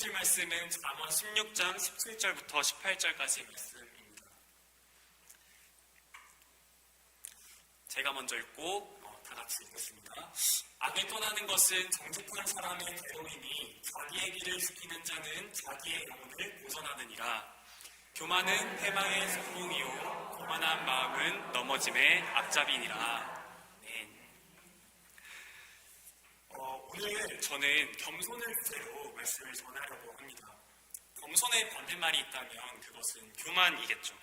주실 말씀은 잠언 16장 17절부터 18절까지의 말씀입니다. 제가 먼저 읽고 다 같이 읽겠습니다. 악을 떠나는 것은 정직한 사람의 대로이니 자기의 길을 지키는 자는 자기의 영혼을 보전하느니라. 교만은 패망의 성공이요 교만한 마음은 넘어짐의 앞잡이니라. 오늘 저는 겸손을 주제로 말씀을 전하려고 합니다. 겸손의 반대말이 있다면 그것은 교만이겠죠.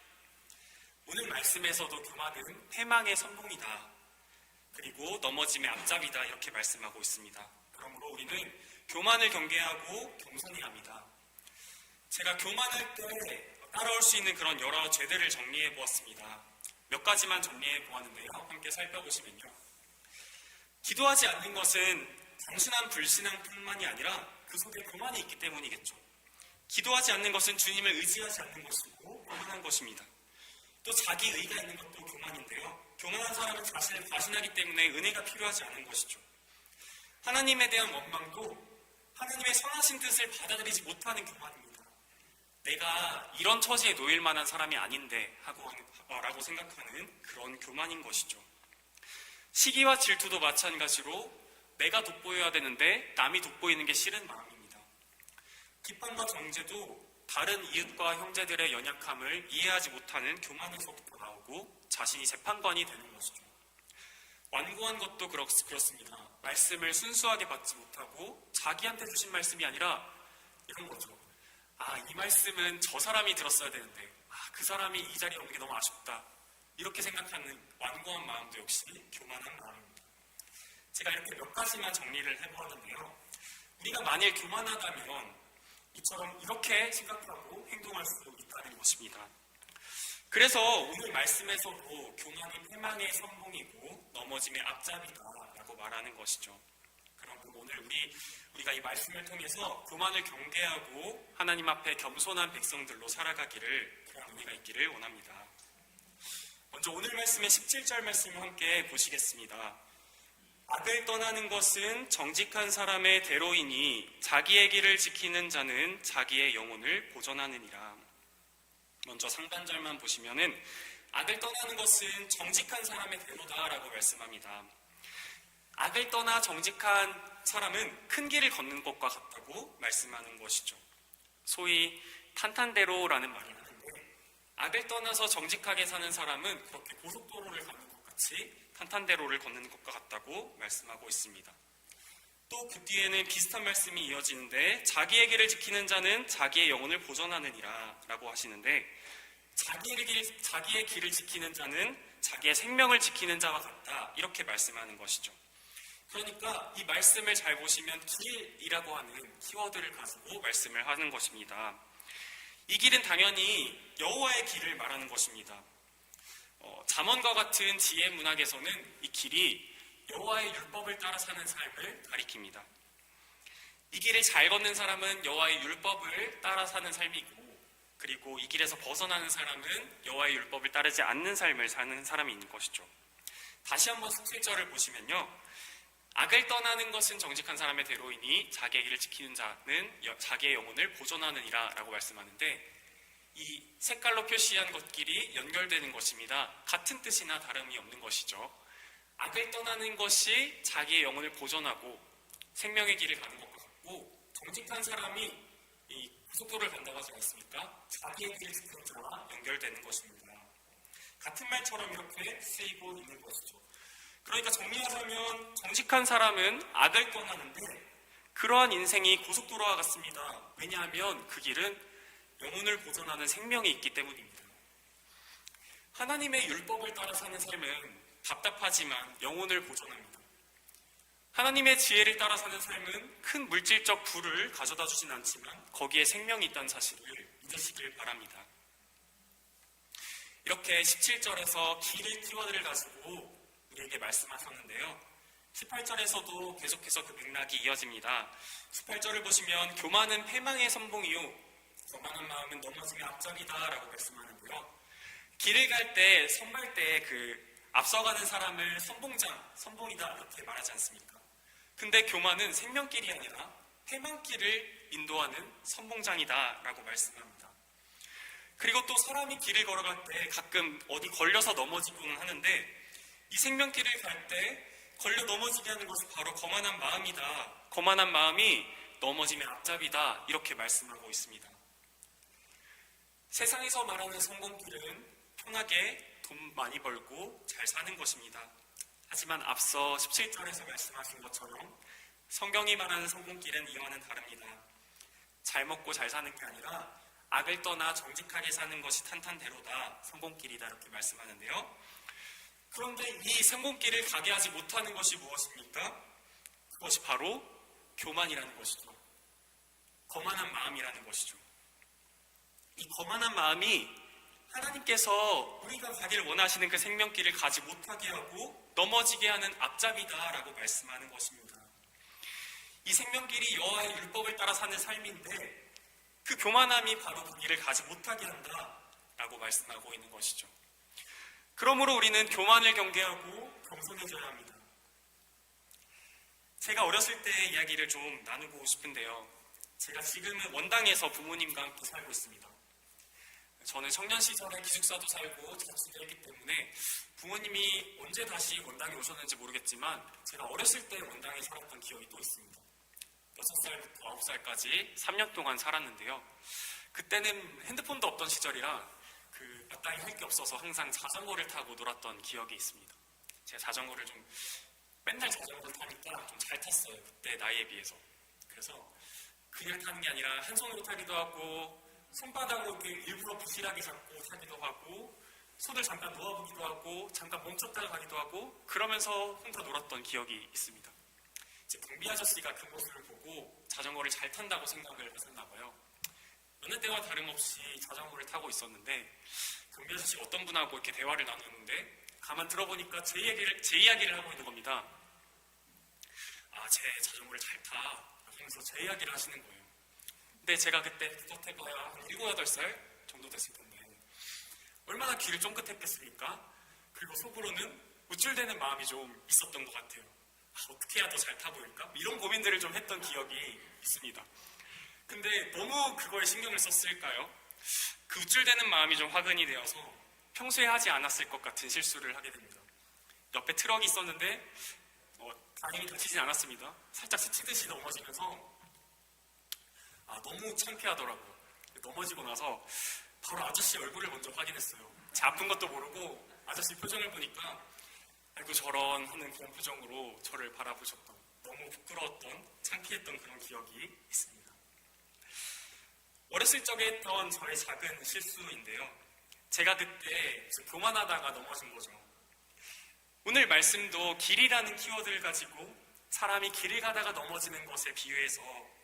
오늘 말씀에서도 교만은 패망의 선봉이다. 그리고 넘어짐의 앞잡이다. 이렇게 말씀하고 있습니다. 그러므로 우리는 교만을 경계하고 겸손해야 합니다. 제가 교만할 때 따라올 수 있는 그런 여러 죄들을 정리해 보았습니다. 몇 가지만 정리해 보았는데요. 함께 살펴보시면요. 기도하지 않는 것은 단순한 불신앙뿐만이 아니라 그 속에 교만이 있기 때문이겠죠. 기도하지 않는 것은 주님을 의지하지 않는 것이고 교만한 것입니다. 또 자기 의가 있는 것도 교만인데요. 교만한 사람은 자신을 과신하기 때문에 은혜가 필요하지 않은 것이죠. 하나님에 대한 원망도 하나님의 선하신 뜻을 받아들이지 못하는 교만입니다. 내가 이런 처지에 놓일 만한 사람이 아닌데 라고 생각하는 그런 교만인 것이죠. 시기와 질투도 마찬가지로 내가 돋보여야 되는데 남이 돋보이는 게 싫은 마음입니다. 기쁨과 정죄도 다른 이웃과 형제들의 연약함을 이해하지 못하는 교만에서부터 나오고 자신이 재판관이 되는 것이죠. 완고한 것도 그렇습니다. 말씀을 순수하게 받지 못하고 자기한테 주신 말씀이 아니라 이런 거죠. 이 말씀은 저 사람이 들었어야 되는데 그 사람이 이 자리에 오는 게 너무 아쉽다. 이렇게 생각하는 완고한 마음도 역시 교만한 마음입니다. 제가 이렇게 몇 가지만 정리를 해보았는데요. 우리가 만일 교만하다면 이처럼 이렇게 생각하고 행동할 수 있다는 것입니다. 그래서 오늘 말씀에서도 교만은 패망의 선봉이고 넘어짐의 앞잡이다라고 말하는 것이죠. 그럼 오늘 우리가 이 말씀을 통해서 교만을 경계하고 하나님 앞에 겸손한 백성들로 살아가기를 그런 은혜가 있기를 원합니다. 먼저 오늘 말씀의 17절 말씀을 함께 보시겠습니다. 악을 떠나는 것은 정직한 사람의 대로이니 자기의 길을 지키는 자는 자기의 영혼을 보전하느니라. 먼저 상반절만 보시면은 악을 떠나는 것은 정직한 사람의 대로다라고 말씀합니다. 악을 떠나 정직한 사람은 큰 길을 걷는 것과 같다고 말씀하는 것이죠. 소위 탄탄대로라는 말을 하는데 악을 떠나서 정직하게 사는 사람은 그렇게 고속도로를 가는 것 같이 탄탄대로를 걷는 것과 같다고 말씀하고 있습니다. 또 그 뒤에는 비슷한 말씀이 이어지는데 자기의 길을 지키는 자는 자기의 영혼을 보전하느니라 라고 하시는데 자기의 길을 지키는 자는 자기의 생명을 지키는 자와 같다 이렇게 말씀하는 것이죠. 그러니까 이 말씀을 잘 보시면 길이라고 하는 키워드를 가지고 말씀을 하는 것입니다. 이 길은 당연히 여호와의 길을 말하는 것입니다. 잠언과 같은 지혜 문학에서는 이 길이 여호와의 율법을 따라 사는 삶을 가리킵니다. 이 길을 잘 걷는 사람은 여호와의 율법을 따라 사는 삶이고 그리고 이 길에서 벗어나는 사람은 여호와의 율법을 따르지 않는 삶을 사는 사람이 있는 것이죠. 다시 한번 17절을 보시면요. 악을 떠나는 것은 정직한 사람의 대로이니 자기의 길을 지키는 자는 자기의 영혼을 보존하느니라 라고 말씀하는데 이 색깔로 표시한 것끼리 연결되는 것입니다. 같은 뜻이나 다름이 없는 것이죠. 악을 떠나는 것이 자기의 영혼을 보존하고 생명의 길을 가는 것과 같고 정직한 사람이 이 고속도로를 간다고 하지 않습니까? 자기의 길을 지키는 자와 연결되는 것입니다. 같은 말처럼 이렇게 쓰이고 있는 것이죠. 그러니까 정리하자면 정직한 사람은 악을 떠나는데 그러한 인생이 고속도로와 같습니다. 왜냐하면 그 길은 영혼을 보존하는 생명이 있기 때문입니다. 하나님의 율법을 따라 사는 삶은 답답하지만 영혼을 보존합니다. 하나님의 지혜를 따라 사는 삶은 큰 물질적 부를 가져다 주진 않지만 거기에 생명이 있다는 사실을 믿으시길 바랍니다. 이렇게 17절에서 길의 키워드를 가지고 우리에게 말씀하셨는데요. 18절에서도 계속해서 그 맥락이 이어집니다. 18절을 보시면 교만은 패망의 선봉이요 교만한 마음은 넘어짐의 앞잡이다 라고 말씀하는데요. 길을 갈 때 선발 때 앞서가는 사람을 선봉이다 이렇게 말하지 않습니까? 근데 교만은 생명길이 아니라 패망길을 인도하는 선봉장이다라고 말씀합니다. 그리고 또 사람이 길을 걸어갈 때 가끔 어디 걸려서 넘어지곤 하는데 이 생명길을 갈 때 걸려 넘어지게 하는 것이 바로 거만한 마음이다. 거만한 마음이 넘어짐의 앞잡이다. 이렇게 말씀하고 있습니다. 세상에서 말하는 성공길은 편하게 돈 많이 벌고 잘 사는 것입니다. 하지만 앞서 17절에서 말씀하신 것처럼 성경이 말하는 성공길은 이와는 다릅니다. 잘 먹고 잘 사는 게 아니라 악을 떠나 정직하게 사는 것이 탄탄대로다. 성공길이다. 이렇게 말씀하는데요. 그런데 이 성공길을 가게 하지 못하는 것이 무엇입니까? 그것이 바로 교만이라는 것이죠. 거만한 마음이라는 것이죠. 이 거만한 마음이 하나님께서 우리가 가길 원하시는 그 생명길을 가지 못하게 하고 넘어지게 하는 앞잡이다라고 말씀하는 것입니다. 이 생명길이 여호와의 율법을 따라 사는 삶인데 그 교만함이 바로 그 길을 가지 못하게 한다라고 말씀하고 있는 것이죠. 그러므로 우리는 교만을 경계하고 겸손해져야 합니다. 제가 어렸을 때의 이야기를 좀 나누고 싶은데요. 제가 지금은 원당에서 부모님과 함께 살고 있습니다. 저는 청년 시절에 기숙사도 살고 자취도 했기 때문에 부모님이 언제 다시 원당에 오셨는지 모르겠지만 제가 어렸을 때 원당에 살았던 기억이 또 있습니다. 6살부터 9살까지 3년 동안 살았는데요. 그때는 핸드폰도 없던 시절이라 마땅히 할 게 없어서 항상 자전거를 타고 놀았던 기억이 있습니다. 제가 자전거를 맨날 자전거를 타니까 좀 잘 탔어요. 그때 나이에 비해서. 그래서 그냥 타는 게 아니라 한 손으로 타기도 하고 손바닥으로 일부러 부실하게 잡고 타기도 하고 손을 잠깐 놓아보기도 하고 잠깐 멈췄다가 가기도 하고 그러면서 혼자 놀았던 기억이 있습니다. 이제 경비 아저씨가 그 모습을 보고 자전거를 잘 탄다고 생각을 하셨나 봐요. 여느 때와 다름없이 자전거를 타고 있었는데 경비 아저씨 어떤 분하고 이렇게 대화를 나누는데 가만 들어보니까 제 이야기를 하고 있는 겁니다. 제 자전거를 잘 타 하면서 제 이야기를 하시는 거예요. 근데 제가 그때 떳해봐야 한 7, 8살 정도 됐을 텐데 얼마나 귀를 쫑긋했겠습니까? 그리고 속으로는 우쭐대는 마음이 좀 있었던 것 같아요. 어떻게 해야 더 잘 타 보일까? 이런 고민들을 좀 했던 기억이 있습니다. 근데 너무 그거에 신경을 썼을까요? 그 우쭐대는 마음이 좀 화근이 되어서 평소에 하지 않았을 것 같은 실수를 하게 됩니다. 옆에 트럭이 있었는데 다행히 다치진 않았습니다. 살짝 스치듯이 넘어지면서 너무 창피하더라고요. 넘어지고 나서 바로 아저씨 얼굴을 먼저 확인했어요. 제 아픈 것도 모르고 아저씨 표정을 보니까 아이고 저런 하는 그런 표정으로 저를 바라보셨던 너무 부끄러웠던 창피했던 그런 기억이 있습니다. 어렸을 적에 했던 저의 작은 실수인데요. 제가 그때 교만하다가 넘어진 거죠. 오늘 말씀도 길이라는 키워드를 가지고 사람이 길을 가다가 넘어지는 것에 비유해서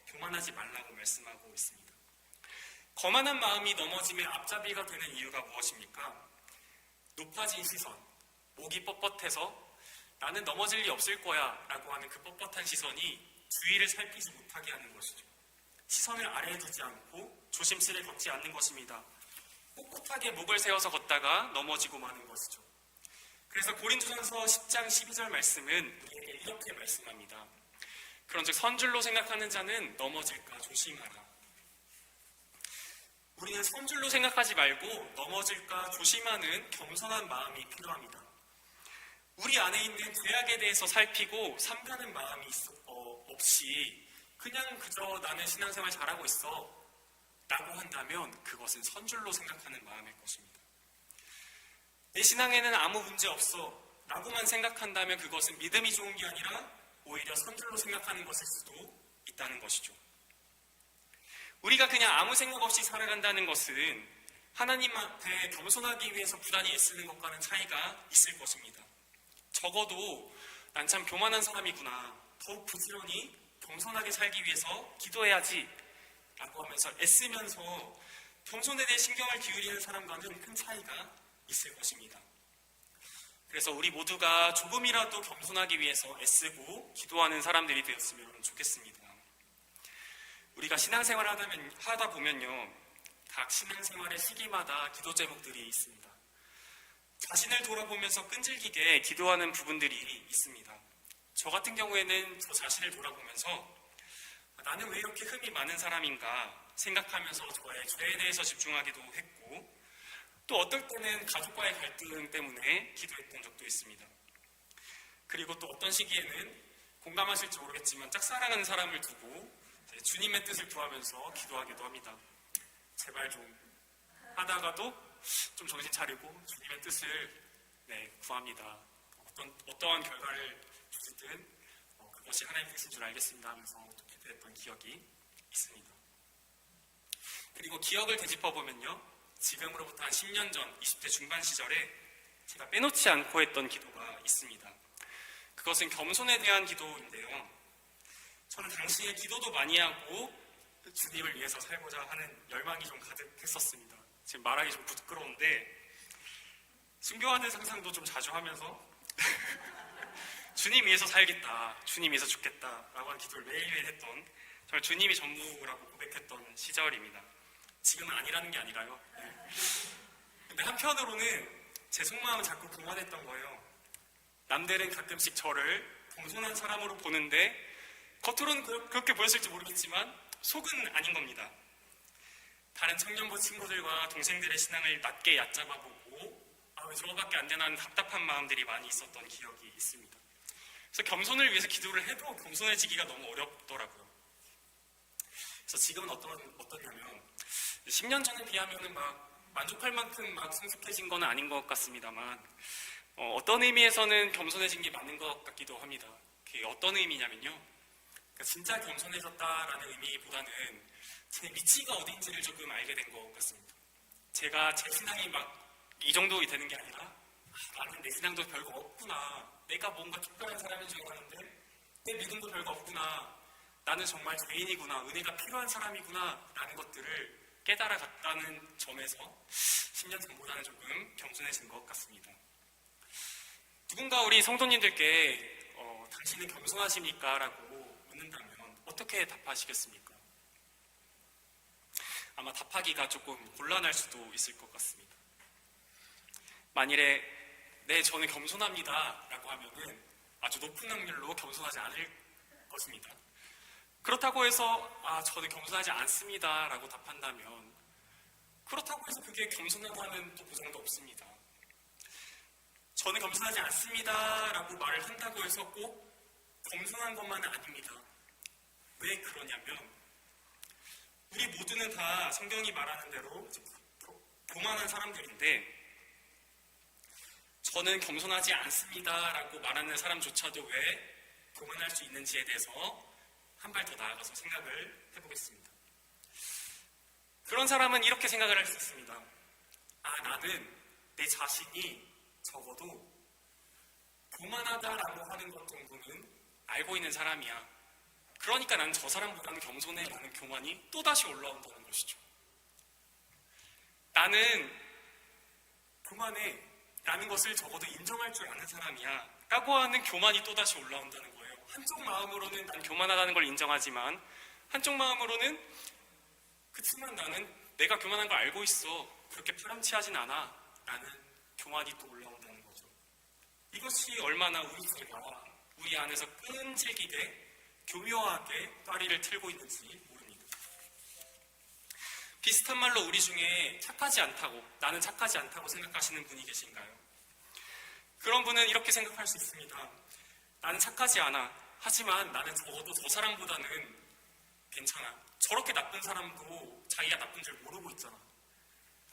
교만하지 말라고 말씀하고 있습니다. 거만한 마음이 넘어짐의 앞잡이가 되는 이유가 무엇입니까? 높아진 시선, 목이 뻣뻣해서 나는 넘어질 리 없을 거야 라고 하는 그 뻣뻣한 시선이 주위를 살피지 못하게 하는 것이죠. 시선을 아래에 두지 않고 조심스레 걷지 않는 것입니다. 꼿꼿하게 목을 세워서 걷다가 넘어지고 마는 것이죠. 그래서 고린도전서 10장 12절 말씀은 우리에게 이렇게 말씀합니다. 그런즉 선줄로 생각하는 자는 넘어질까 조심하라. 우리는 선줄로 생각하지 말고 넘어질까 조심하는 겸손한 마음이 필요합니다. 우리 안에 있는 죄악에 대해서 살피고 삼가는 마음이 없이 그냥 그저 나는 신앙생활 잘하고 있어 라고 한다면 그것은 선줄로 생각하는 마음일 것입니다. 내 신앙에는 아무 문제 없어 라고만 생각한다면 그것은 믿음이 좋은 게 아니라 오히려 선줄로 생각하는 것일 수도 있다는 것이죠. 우리가 그냥 아무 생각 없이 살아간다는 것은 하나님 앞에 겸손하기 위해서 부단히 애쓰는 것과는 차이가 있을 것입니다. 적어도 난 참 교만한 사람이구나, 더욱 부지런히 겸손하게 살기 위해서 기도해야지 라고 하면서 애쓰면서 겸손에 대해 신경을 기울이는 사람과는 큰 차이가 있을 것입니다. 그래서 우리 모두가 조금이라도 겸손하기 위해서 애쓰고 기도하는 사람들이 되었으면 좋겠습니다. 우리가 신앙생활을 하다 보면요, 각 신앙생활의 시기마다 기도 제목들이 있습니다. 자신을 돌아보면서 끈질기게 기도하는 부분들이 있습니다. 저 같은 경우에는 저 자신을 돌아보면서 나는 왜 이렇게 흠이 많은 사람인가 생각하면서 저의 죄에 대해서 집중하기도 했고, 또 어떨 때는 가족과의 갈등 때문에 기도했던 적도 있습니다. 그리고 또 어떤 시기에는 공감하실지 모르겠지만 짝사랑하는 사람을 두고 주님의 뜻을 구하면서 기도하기도 합니다. 제발 좀 하다가도 좀 정신 차리고 주님의 뜻을 구합니다. 어떠한 결과를 주시든 그것이 하나님의 뜻인 줄 알겠습니다 하면서 기도했던 기억이 있습니다. 그리고 기억을 되짚어보면요, 지금으로부터 한 10년 전 20대 중반 시절에 제가 빼놓지 않고 했던 기도가 있습니다. 그것은 겸손에 대한 기도인데요, 저는 당시에 기도도 많이 하고 주님을 위해서 살고자 하는 열망이 좀 가득했었습니다. 지금 말하기 좀 부끄러운데 순교하는 상상도 좀 자주 하면서 주님 위해서 살겠다, 주님 위해서 죽겠다 라고 하는 기도를 매일매일 했던, 정말 주님이 전부라고 고백했던 시절입니다. 지금은 아니라는 게 아니라요. 근데 한편으로는 제 속마음은 자꾸 교만했던 거예요. 남들은 가끔씩 저를 겸손한 사람으로 보는데 겉으로는 그렇게 보였을지 모르겠지만 속은 아닌 겁니다. 다른 청년부 친구들과 동생들의 신앙을 낮게 얕잡아보고 왜 저거밖에 안 되나 하는 답답한 마음들이 많이 있었던 기억이 있습니다. 그래서 겸손을 위해서 기도를 해도 겸손해지기가 너무 어렵더라고요. 그래서 지금은 어떠냐면 10년 전에 비하면 막 만족할 만큼 막 성숙해진 건 아닌 것 같습니다만 어떤 의미에서는 겸손해진 게 맞는 것 같기도 합니다. 그게 어떤 의미냐면요, 그러니까 진짜 겸손해졌다라는 의미보다는 제 위치가 어딘지를 조금 알게 된 것 같습니다. 제가 제 신앙이 막 이 정도 되는 게 아니라 나는 내 신앙도 별거 없구나, 내가 뭔가 특별한 사람인 줄 알았는데 내 믿음도 별거 없구나, 나는 정말 죄인이구나, 은혜가 필요한 사람이구나 라는 것들을 깨달아갔다는 점에서 10년 전보다는 조금 겸손해진 것 같습니다. 누군가 우리 성도님들께 당신은 겸손하십니까? 라고 묻는다면 어떻게 답하시겠습니까? 아마 답하기가 조금 곤란할 수도 있을 것 같습니다. 만일에 네, 저는 겸손합니다 라고 하면은 아주 높은 확률로 겸손하지 않을 것입니다. 그렇다고 해서 저는 겸손하지 않습니다 라고 답한다면 그렇다고 해서 그게 겸손하다는 또 보장도 없습니다. 저는 겸손하지 않습니다 라고 말을 한다고 해서 꼭 겸손한 것만은 아닙니다. 왜 그러냐면 우리 모두는 다 성경이 말하는 대로 교만한 사람들인데, 저는 겸손하지 않습니다 라고 말하는 사람조차도 왜 교만할 수 있는지에 대해서 한 발 더 나아가서 생각을 해보겠습니다. 그런 사람은 이렇게 생각을 할 수 있습니다. 나는 내 자신이 적어도 교만하다라고 하는 것 정도는 알고 있는 사람이야. 그러니까 난 저 사람보다는 겸손해 라는 교만이 또다시 올라온다는 것이죠. 나는 교만해 라는 것을 적어도 인정할 줄 아는 사람이야 라고 하는 교만이 또다시 올라온다는 거예요. 한쪽 마음으로는 난 교만하다는 걸 인정하지만 한쪽 마음으로는 그치만 나는 내가 교만한 걸 알고 있어, 그렇게 파렴치하진 않아 라는 교만이 또 올라온다는 거죠. 이것이 얼마나 우리 안에서 끈질기게 교묘하게 다리를 틀고 있는지 모릅니다. 비슷한 말로 우리 중에 착하지 않다고, 나는 착하지 않다고 생각하시는 분이 계신가요? 그런 분은 이렇게 생각할 수 있습니다. 나는 착하지 않아. 하지만 나는 적어도 저 사람보다는 괜찮아. 저렇게 나쁜 사람도 자기가 나쁜 줄 모르고 있잖아.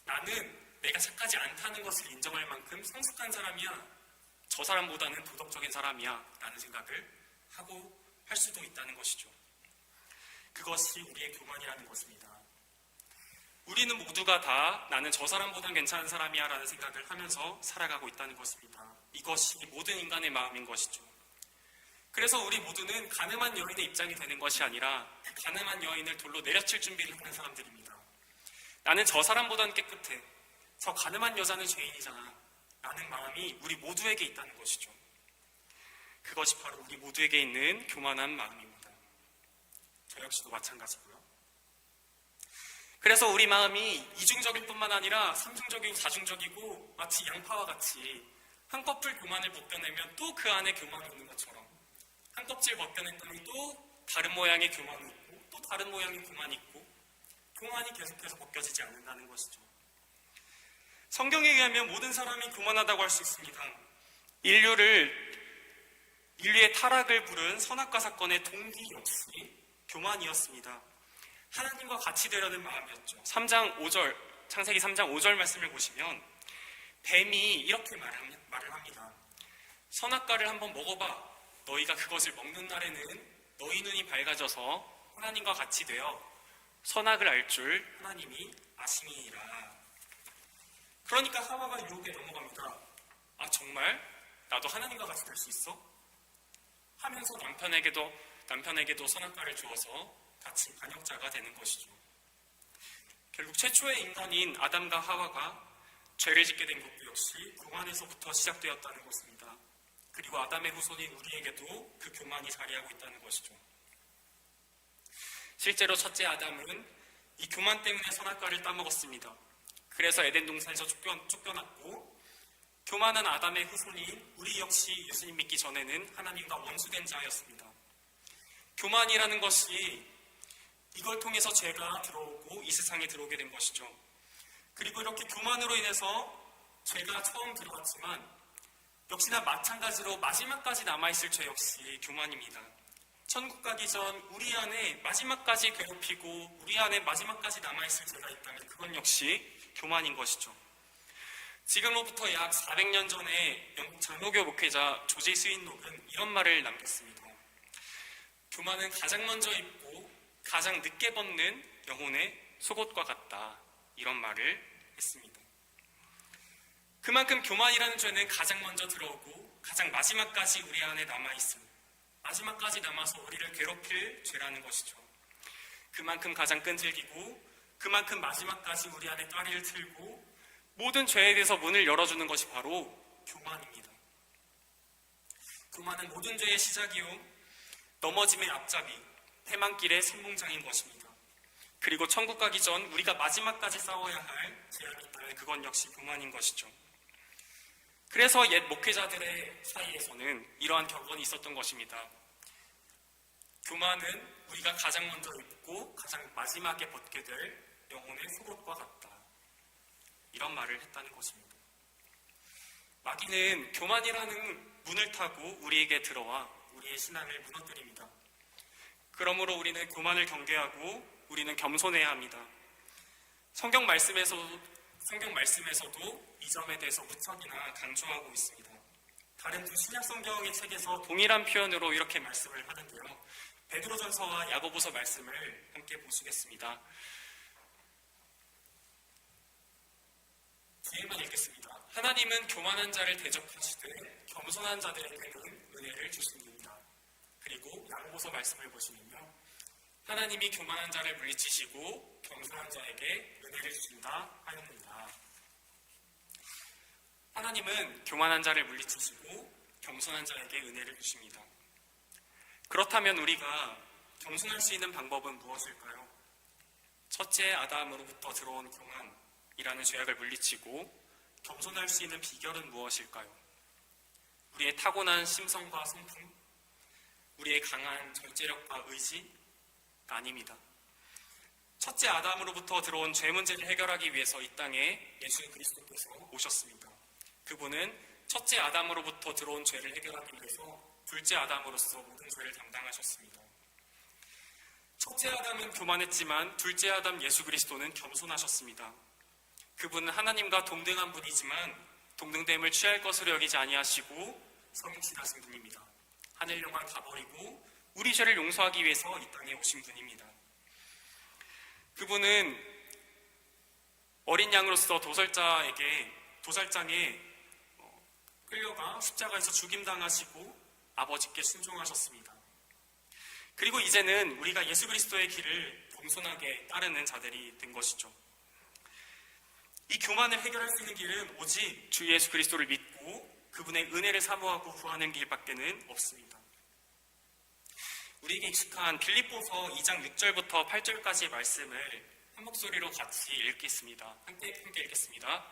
나는 내가 착하지 않다는 것을 인정할 만큼 성숙한 사람이야. 저 사람보다는 도덕적인 사람이야 라는 생각을 하고 할 수도 있다는 것이죠. 그것이 우리의 교만이라는 것입니다. 우리는 모두가 다 나는 저 사람보단 괜찮은 사람이야 라는 생각을 하면서 살아가고 있다는 것입니다. 이것이 모든 인간의 마음인 것이죠. 그래서 우리 모두는 가늠한 여인의 입장이 되는 것이 아니라 그 가늠한 여인을 돌로 내려칠 준비를 하는 사람들입니다. 나는 저 사람보단 깨끗해. 저 가늠한 여자는 죄인이잖아 라는 마음이 우리 모두에게 있다는 것이죠. 그것이 바로 우리 모두에게 있는 교만한 마음입니다. 저 역시도 마찬가지고요. 그래서 우리 마음이 이중적일 뿐만 아니라 삼중적이고 사중적이고 마치 양파와 같이 한꺼풀 교만을 벗겨내면 또 그 안에 교만이 있는 것처럼, 한껍질 벗겨냈더니 또 다른 모양의 교만이 있고, 또 다른 모양의 교만이 있고 교만이 계속해서 벗겨지지 않는다는 것이죠. 성경에 의하면 모든 사람이 교만하다고 할 수 있습니다. 인류의 타락을 부른 선악과 사건의 동기 역시 교만이었습니다. 하나님과 같이 되려는 마음이었죠. 창세기 3장 5절 말씀을 보시면 뱀이 이렇게 말을 합니다. 선악과를 한번 먹어봐. 너희가 그것을 먹는 날에는 너희 눈이 밝아져서 하나님과 같이 되어 선악을 알 줄 하나님이 아심이니라. 그러니까 하와가 유혹에 넘어갑니다. 아, 정말? 나도 하나님과 같이 될 수 있어? 하면서 남편에게도 선악과를 주어서 같이 반역자가 되는 것이죠. 결국 최초의 인간인 아담과 하와가 죄를 짓게 된 것도 역시 교만에서부터 시작되었다는 것입니다. 그리고 아담의 후손인 우리에게도 그 교만이 자리하고 있다는 것이죠. 실제로 첫째 아담은 이 교만 때문에 선악과를 따먹었습니다. 그래서 에덴 동산에서 쫓겨났고, 교만한 아담의 후손인 우리 역시 예수님 믿기 전에는 하나님과 원수된 자였습니다. 교만이라는 것이 이걸 통해서 죄가 들어오고 이 세상에 들어오게 된 것이죠. 그리고 이렇게 교만으로 인해서 죄가 처음 들어왔지만 역시나 마찬가지로 마지막까지 남아있을 죄 역시 교만입니다. 천국 가기 전 우리 안에 마지막까지 괴롭히고 우리 안에 마지막까지 남아있을 죄가 있다면 그건 역시 교만인 것이죠. 지금로부터 약 400년 전에 영국 장로교 목회자 조지 스윈록은 이런 말을 남겼습니다. 교만은 가장 먼저 입고 가장 늦게 벗는 영혼의 속옷과 같다. 이런 말을 했습니다. 그만큼 교만이라는 죄는 가장 먼저 들어오고 가장 마지막까지 우리 안에 남아있습니다. 마지막까지 남아서 우리를 괴롭힐 죄라는 것이죠. 그만큼 가장 끈질기고 그만큼 마지막까지 우리 안에 따리를 틀고 모든 죄에 대해서 문을 열어주는 것이 바로 교만입니다. 교만은 모든 죄의 시작이요 넘어짐의 앞잡이, 패망길의 선봉장인 것입니다. 그리고 천국 가기 전 우리가 마지막까지 싸워야 할 죄악이 있다면 그건 역시 교만인 것이죠. 그래서 옛 목회자들의 사이에서는 이러한 격언이 있었던 것입니다. 교만은 우리가 가장 먼저 입고 가장 마지막에 벗게 될 영혼의 속옷과 같다. 이런 말을 했다는 것입니다. 마귀는 교만이라는 문을 타고 우리에게 들어와 우리의 신앙을 무너뜨립니다. 그러므로 우리는 교만을 경계하고 우리는 겸손해야 합니다. 성경 말씀에서도 이 점에 대해서 무척이나 강조하고 있습니다. 다른 두 신약 성경의 책에서 동일한 표현으로 이렇게 말씀을 하는데요. 베드로전서와 야고보서 말씀을 함께 보시겠습니다. 뒤에만 읽겠습니다. 하나님은 교만한 자를 대적하시되 겸손한 자들에게는 은혜를 주십니다. 그리고 야고보서 말씀을 보시면요. 하나님이 교만한 자를 물리치시고 겸손한 자에게 은혜를 주신다 하였느니라. 하나님은 교만한 자를 물리치시고 겸손한 자에게 은혜를 주십니다. 그렇다면 우리가 겸손할 수 있는 방법은 무엇일까요? 첫째 아담으로부터 들어온 교만이라는 죄악을 물리치고 겸손할 수 있는 비결은 무엇일까요? 우리의 타고난 심성과 성품, 우리의 강한 절제력과 의지가 아닙니다. 첫째 아담으로부터 들어온 죄 문제를 해결하기 위해서 이 땅에 예수 그리스도께서 오셨습니다. 그분은 첫째 아담으로부터 들어온 죄를 해결하기 위해서 둘째 아담으로서 모든 죄를 담당하셨습니다. 첫째 아담은 교만했지만 둘째 아담 예수 그리스도는 겸손하셨습니다. 그분은 하나님과 동등한 분이지만 동등됨을 취할 것으로 여기지 아니하시고 성육신하신 분입니다. 하늘 영광 다 버리고 우리 죄를 용서하기 위해서 이 땅에 오신 분입니다. 그분은 어린 양으로서 도살장에 끌려가 십자가에서 죽임당하시고 아버지께 순종하셨습니다. 그리고 이제는 우리가 예수 그리스도의 길을 겸손하게 따르는 자들이 된 것이죠. 이 교만을 해결할 수 있는 길은 오직 주 예수 그리스도를 믿고 그분의 은혜를 사모하고 구하는 길밖에는 없습니다. 우리에게 익숙한 빌립보서 2장 6절부터 8절까지의 말씀을 한 목소리로 같이 읽겠습니다. 함께 읽겠습니다.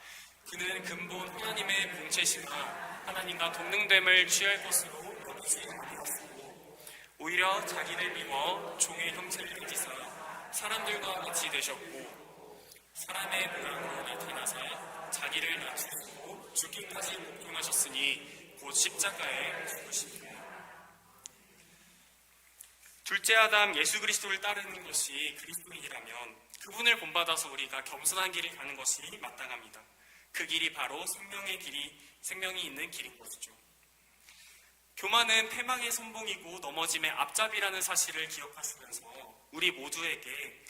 그는 근본 하나님의 본체시나 하나님과 동등됨을 취할 것으로 여기지 아니었으고 오히려 자기를 비워 종의 형체를 가지사 사람들과 같이 되셨고 사람의 모양으로 나타나사 자기를 낮추시고 죽기까지 복종하셨으니 곧 십자가에 죽으십니다. 둘째 아담 예수 그리스도를 따르는 것이 그리스도인이라면 그분을 본받아서 우리가 겸손한 길을 가는 것이 마땅합니다. 그 길이 바로 생명이 있는 길인 것이죠. 교만은 패망의 선봉이고 넘어짐의 앞잡이라는 사실을 기억하시면서 우리 모두에게